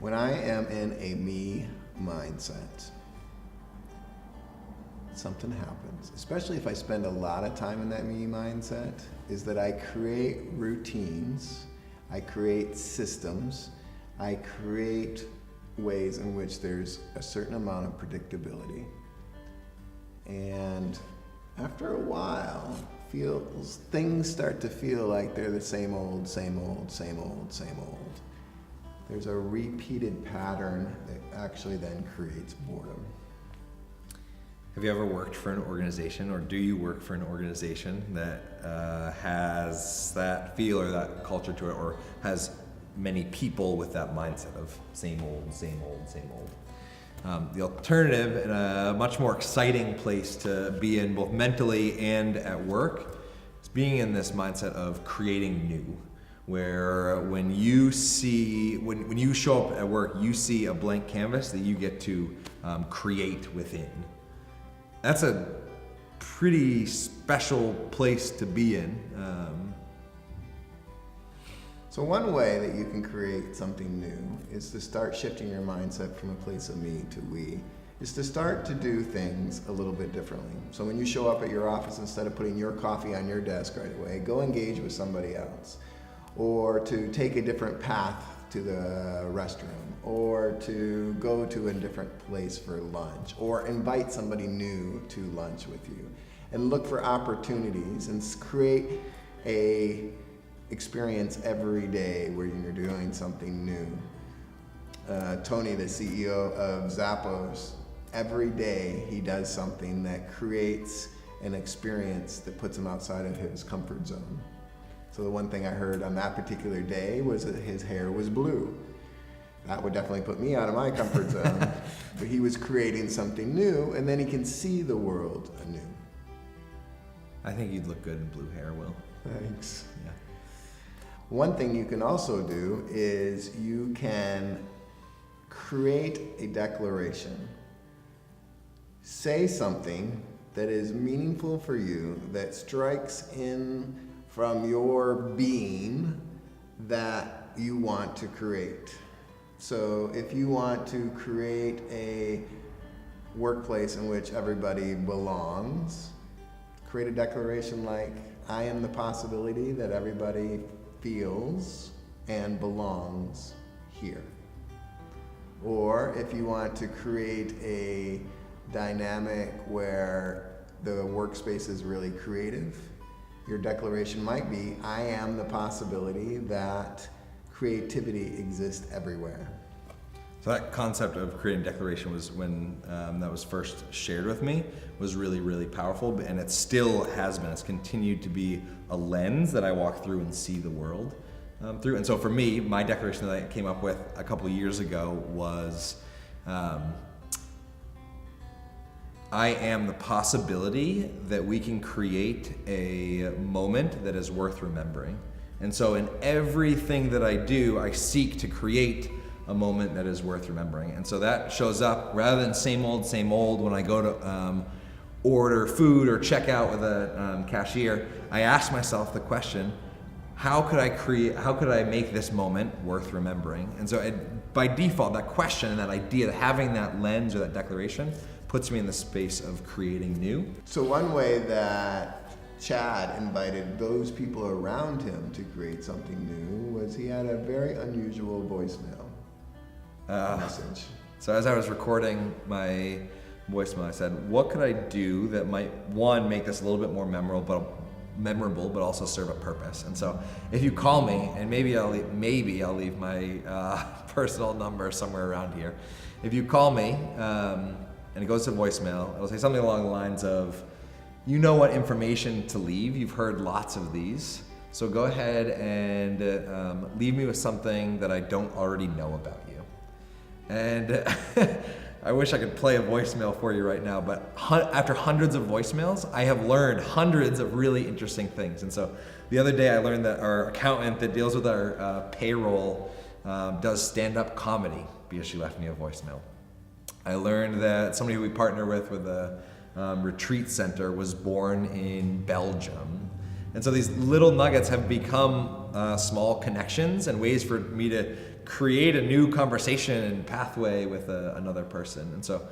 When I am in a me mindset, something happens, especially if I spend a lot of time in that me mindset, is that I create routines, I create systems, I create ways in which there's a certain amount of predictability. And after a while, things start to feel like they're the same old, same old, same old, same old. There's a repeated pattern that actually then creates boredom. Have you ever worked for an organization, or do you work for an organization that has that feel or that culture to it, or has many people with that mindset of same old, same old, same old? The alternative, and a much more exciting place to be in both mentally and at work, is being in this mindset of creating new. Where when you show up at work, you see a blank canvas that you get to create within. That's a pretty special place to be in. So one way that you can create something new is to start shifting your mindset from a place of me to we, is to start to do things a little bit differently. So when you show up at your office, instead of putting your coffee on your desk right away, go engage with somebody else. Or to take a different path to the restroom, or to go to a different place for lunch, or invite somebody new to lunch with you, and look for opportunities and create a experience every day where you're doing something new. Tony, the CEO of Zappos, every day he does something that creates an experience that puts him outside of his comfort zone. So the one thing I heard on that particular day was that his hair was blue. That would definitely put me out of my comfort zone. But he was creating something new, and then he can see the world anew. I think you'd look good in blue hair, Will. Thanks. Yeah. One thing you can also do is you can create a declaration. Say something that is meaningful for you, that strikes in from your being that you want to create. So if you want to create a workplace in which everybody belongs, create a declaration like, I am the possibility that everybody feels and belongs here. Or if you want to create a dynamic where the workspace is really creative, your declaration might be, I am the possibility that creativity exists everywhere. So that concept of creating declaration was when that was first shared with me, was really, really powerful, and it still has been. It's continued to be a lens that I walk through and see the world through. And so for me, my declaration that I came up with a couple of years ago was, I am the possibility that we can create a moment that is worth remembering. And so in everything that I do, I seek to create a moment that is worth remembering. And so that shows up rather than same old when I go to order food or check out with a cashier. I ask myself the question, how could I make this moment worth remembering? And so by default, that question and that idea, having that lens or that declaration, puts me in the space of creating new. So one way that Chad invited those people around him to create something new was he had a very unusual voicemail message. So as I was recording my voicemail, I said, what could I do that might, one, make this a little bit more memorable, but also serve a purpose? And so if you call me, and maybe I'll leave my personal number somewhere around here. If you call me, and it goes to voicemail, it'll say something along the lines of, you know what information to leave, you've heard lots of these, so go ahead and leave me with something that I don't already know about you. And I wish I could play a voicemail for you right now, but after hundreds of voicemails, I have learned hundreds of really interesting things. And so the other day I learned that our accountant that deals with our payroll does stand-up comedy because she left me a voicemail. I learned that somebody who we partner with a retreat center was born in Belgium. And so these little nuggets have become small connections and ways for me to create a new conversation and pathway with another person. And so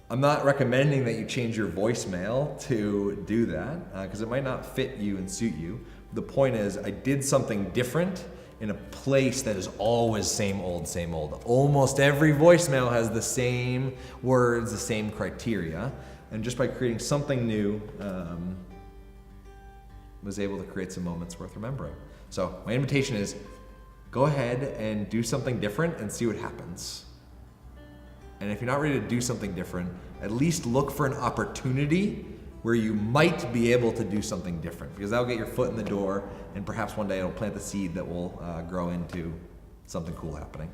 I'm not recommending that you change your voicemail to do that because it might not fit you and suit you. The point is, I did something different in a place that is always same old, same old. Almost every voicemail has the same words, the same criteria. And just by creating something new, was able to create some moments worth remembering. So my invitation is, go ahead and do something different and see what happens. And if you're not ready to do something different, at least look for an opportunity where you might be able to do something different, because that'll get your foot in the door, and perhaps one day it'll plant the seed that will grow into something cool happening.